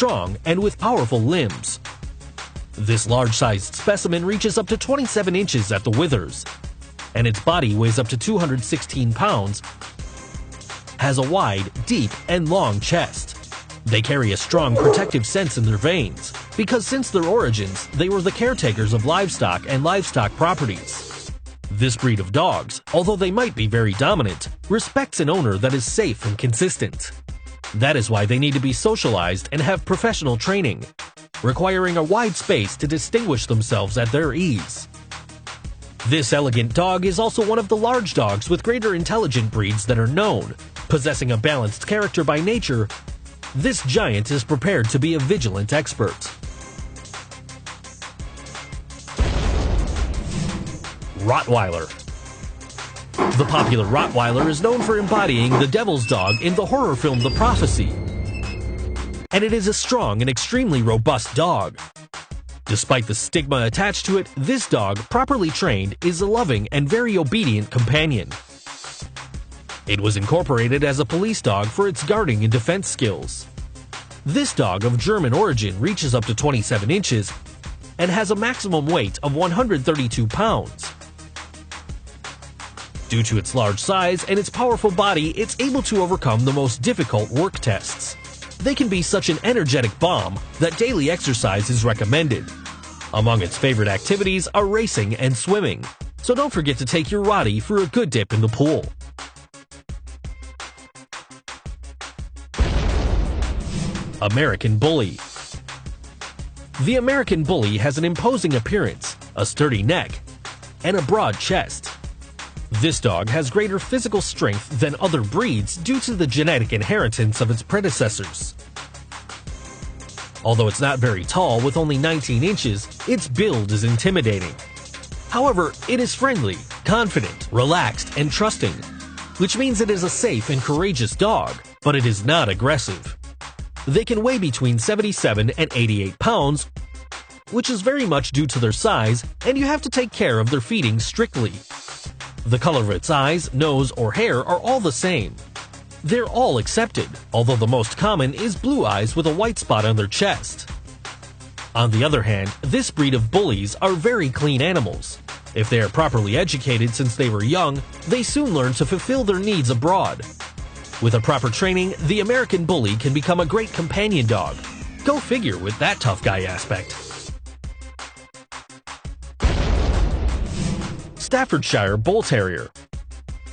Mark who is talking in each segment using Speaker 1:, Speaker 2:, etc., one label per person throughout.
Speaker 1: strong and with powerful limbs. This large-sized specimen reaches up to 27 inches at the withers, and its body weighs up to 216 pounds, has a wide, deep, and long chest. They carry a strong protective sense in their veins, because since their origins, they were the caretakers of livestock and livestock properties. This breed of dogs, although they might be very dominant, respects an owner that is safe and consistent. That is why they need to be socialized and have professional training, requiring a wide space to distinguish themselves at their ease. This elegant dog is also one of the large dogs with greater intelligent breeds that are known. Possessing a balanced character by nature, this giant is prepared to be a vigilant expert. Rottweiler. The popular Rottweiler is known for embodying the devil's dog in the horror film The Prophecy, and it is a strong and extremely robust dog. Despite the stigma attached to it, this dog, properly trained, is a loving and very obedient companion. It was incorporated as a police dog for its guarding and defense skills. This dog of German origin reaches up to 27 inches and has a maximum weight of 132 pounds. Due to its large size and its powerful body, it's able to overcome the most difficult work tests. They can be such an energetic bomb that daily exercise is recommended. Among its favorite activities are racing and swimming, so don't forget to take your Rottie for a good dip in the pool. American Bully. The American Bully has an imposing appearance, a sturdy neck, and a broad chest. This dog has greater physical strength than other breeds due to the genetic inheritance of its predecessors. Although it's not very tall with only 19 inches, its build is intimidating. However, it is friendly, confident, relaxed, and trusting, which means it is a safe and courageous dog, but it is not aggressive. They can weigh between 77 and 88 pounds, which is very much due to their size, and you have to take care of their feeding strictly. The color of its eyes, nose, or hair are all the same. They're all accepted, although the most common is blue eyes with a white spot on their chest. On the other hand, this breed of bullies are very clean animals. If they are properly educated since they were young, they soon learn to fulfill their needs abroad. With a proper training, the American Bully can become a great companion dog. Go figure with that tough guy aspect. Staffordshire Bull Terrier.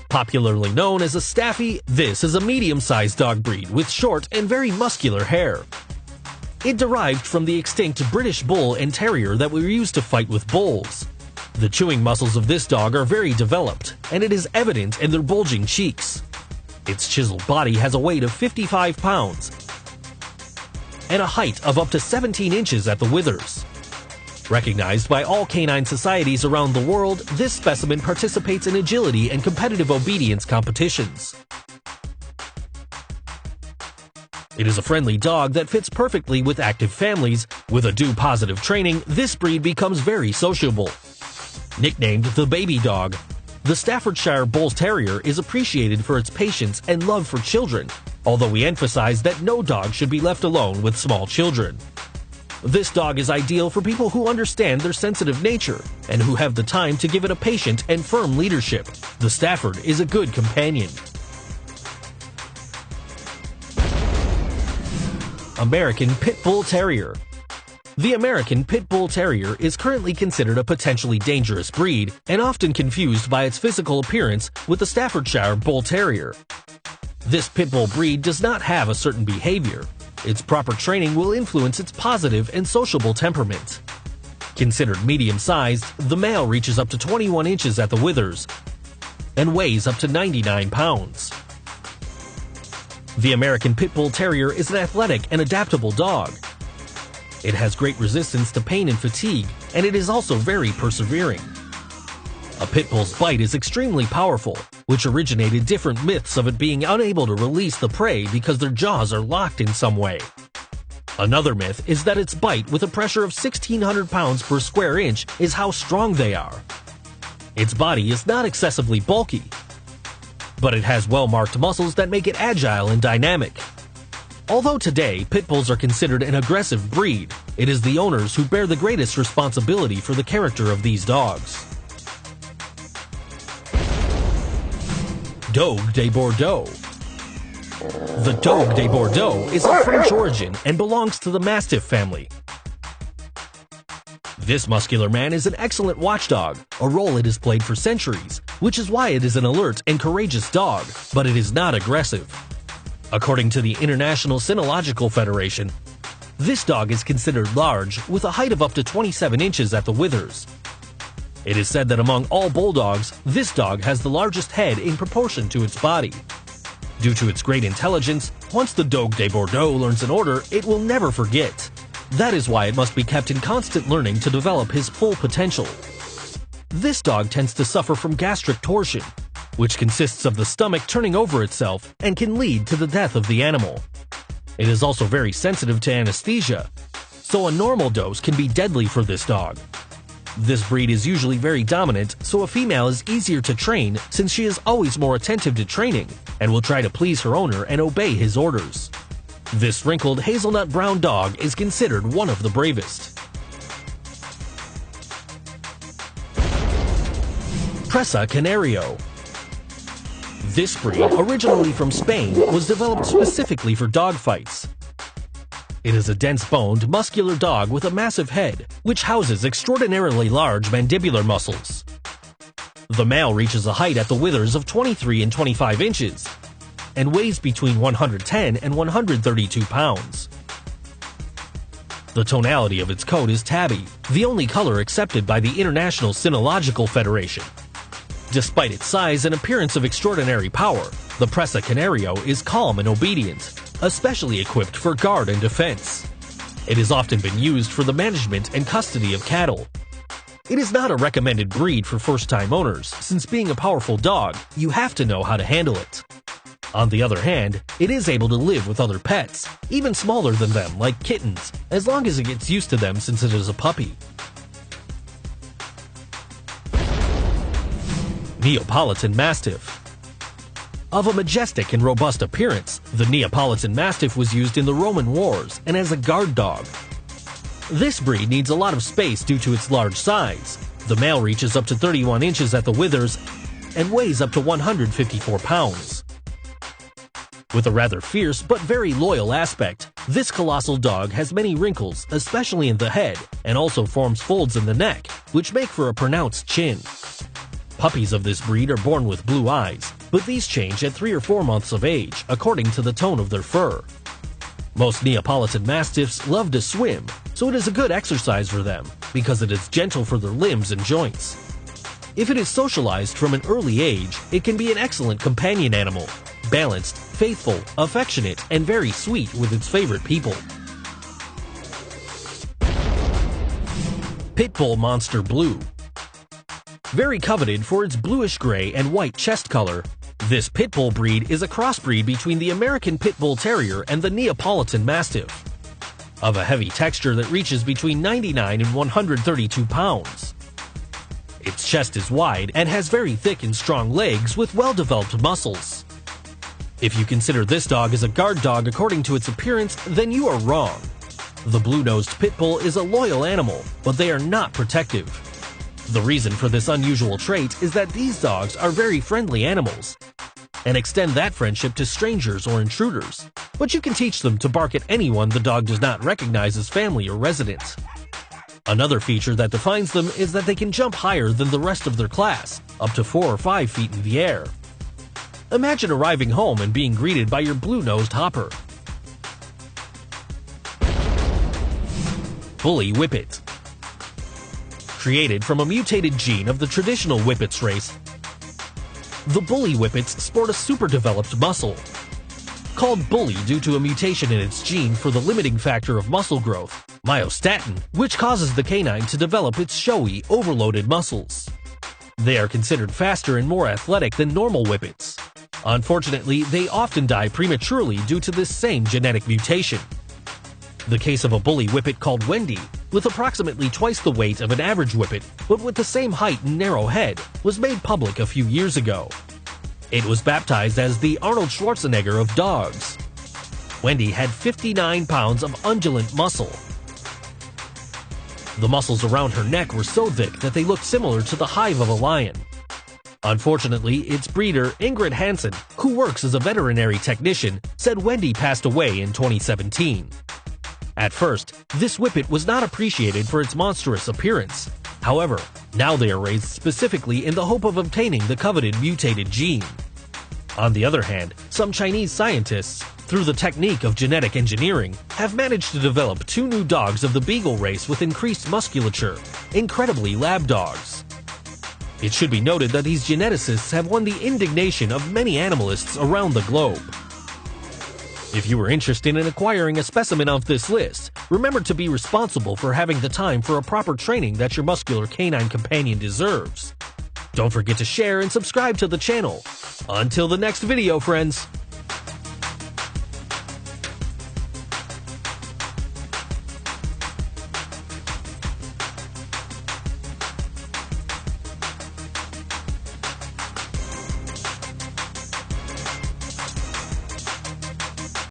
Speaker 1: Popularly known as a Staffy, this is a medium-sized dog breed with short and very muscular hair. It derived from the extinct British Bull and Terrier that were used to fight with bulls. The chewing muscles of this dog are very developed, and it is evident in their bulging cheeks. Its chiseled body has a weight of 55 pounds and a height of up to 17 inches at the withers. Recognized by all canine societies around the world, this specimen participates in agility and competitive obedience competitions. It is a friendly dog that fits perfectly with active families. With a due positive training, this breed becomes very sociable. Nicknamed the baby dog, the Staffordshire Bull Terrier is appreciated for its patience and love for children, although we emphasize that no dog should be left alone with small children. This dog is ideal for people who understand their sensitive nature and who have the time to give it a patient and firm leadership. The Stafford is a good companion. American Pit Bull Terrier. The American Pit Bull Terrier is currently considered a potentially dangerous breed and often confused by its physical appearance with the Staffordshire Bull Terrier. This pit bull breed does not have a certain behavior. Its proper training will influence its positive and sociable temperament. Considered medium-sized, the male reaches up to 21 inches at the withers and weighs up to 99 pounds. The American Pit Bull Terrier is an athletic and adaptable dog. It has great resistance to pain and fatigue, and it is also very persevering. A pit bull's bite is extremely powerful, which originated different myths of it being unable to release the prey because their jaws are locked in some way. Another myth is that its bite with a pressure of 1,600 pounds per square inch is how strong they are. Its body is not excessively bulky, but it has well-marked muscles that make it agile and dynamic. Although today pit bulls are considered an aggressive breed, it is the owners who bear the greatest responsibility for the character of these dogs. Dogue de Bordeaux. The Dogue de Bordeaux is of French origin and belongs to the Mastiff family. This muscular man is an excellent watchdog, a role it has played for centuries, which is why it is an alert and courageous dog, but it is not aggressive. According to the International Cynological Federation, this dog is considered large, with a height of up to 27 inches at the withers. It is said that among all bulldogs, this dog has the largest head in proportion to its body. Due to its great intelligence, once the Dogue de Bordeaux learns an order, it will never forget. That is why it must be kept in constant learning to develop his full potential. This dog tends to suffer from gastric torsion, which consists of the stomach turning over itself and can lead to the death of the animal. It is also very sensitive to anesthesia, so a normal dose can be deadly for this dog. This breed is usually very dominant, so a female is easier to train since she is always more attentive to training and will try to please her owner and obey his orders. This wrinkled hazelnut brown dog is considered one of the bravest. Presa Canario. This breed, originally from Spain, was developed specifically for dogfights. It is a dense-boned, muscular dog with a massive head, which houses extraordinarily large mandibular muscles. The male reaches a height at the withers of 23 and 25 inches, and weighs between 110 and 132 pounds. The tonality of its coat is tabby, the only color accepted by the International Cynological Federation. Despite its size and appearance of extraordinary power, the Presa Canario is calm and obedient, especially equipped for guard and defense. It has often been used for the management and custody of cattle. It is not a recommended breed for first-time owners, since being a powerful dog, you have to know how to handle it. On the other hand, it is able to live with other pets, even smaller than them like kittens, as long as it gets used to them since it is a puppy. Neapolitan Mastiff. Of a majestic and robust appearance, the Neapolitan Mastiff was used in the Roman wars and as a guard dog. This breed needs a lot of space due to its large size. The male reaches up to 31 inches at the withers and weighs up to 154 pounds. With a rather fierce but very loyal aspect, this colossal dog has many wrinkles, especially in the head, and also forms folds in the neck, which make for a pronounced chin. Puppies of this breed are born with blue eyes, but these change at 3 or 4 months of age, according to the tone of their fur. Most Neapolitan Mastiffs love to swim, so it is a good exercise for them, because it is gentle for their limbs and joints. If it is socialized from an early age, it can be an excellent companion animal, balanced, faithful, affectionate, and very sweet with its favorite people. Pit Bull Monster Blue. Very coveted for its bluish-gray and white chest color, this pit bull breed is a crossbreed between the American Pit Bull Terrier and the Neapolitan Mastiff. Of a heavy texture that reaches between 99 and 132 pounds. Its chest is wide and has very thick and strong legs with well-developed muscles. If you consider this dog as a guard dog according to its appearance, then you are wrong. The blue-nosed pit bull is a loyal animal, but they are not protective. The reason for this unusual trait is that these dogs are very friendly animals, and extend that friendship to strangers or intruders, but you can teach them to bark at anyone the dog does not recognize as family or residents. Another feature that defines them is that they can jump higher than the rest of their class, up to 4 or 5 feet in the air. Imagine arriving home and being greeted by your blue-nosed hopper. Bully Whippet. Created from a mutated gene of the traditional Whippets race, the Bully Whippets sport a super-developed muscle. Called bully due to a mutation in its gene for the limiting factor of muscle growth, myostatin, which causes the canine to develop its showy, overloaded muscles. They are considered faster and more athletic than normal Whippets. Unfortunately, they often die prematurely due to this same genetic mutation. The case of a bully Whippet called Wendy, with approximately twice the weight of an average Whippet, but with the same height and narrow head, was made public a few years ago. It was baptized as the Arnold Schwarzenegger of dogs. Wendy had 59 pounds of undulant muscle. The muscles around her neck were so thick that they looked similar to the hive of a lion. Unfortunately, its breeder, Ingrid Hansen, who works as a veterinary technician, said Wendy passed away in 2017. At first, this whippet was not appreciated for its monstrous appearance. However, now they are raised specifically in the hope of obtaining the coveted mutated gene. On the other hand, some Chinese scientists, through the technique of genetic engineering, have managed to develop 2 new dogs of the beagle race with increased musculature, incredibly lab dogs. It should be noted that these geneticists have won the indignation of many animalists around the globe. If you are interested in acquiring a specimen of this list, remember to be responsible for having the time for a proper training that your muscular canine companion deserves. Don't forget to share and subscribe to the channel. Until the next video, friends!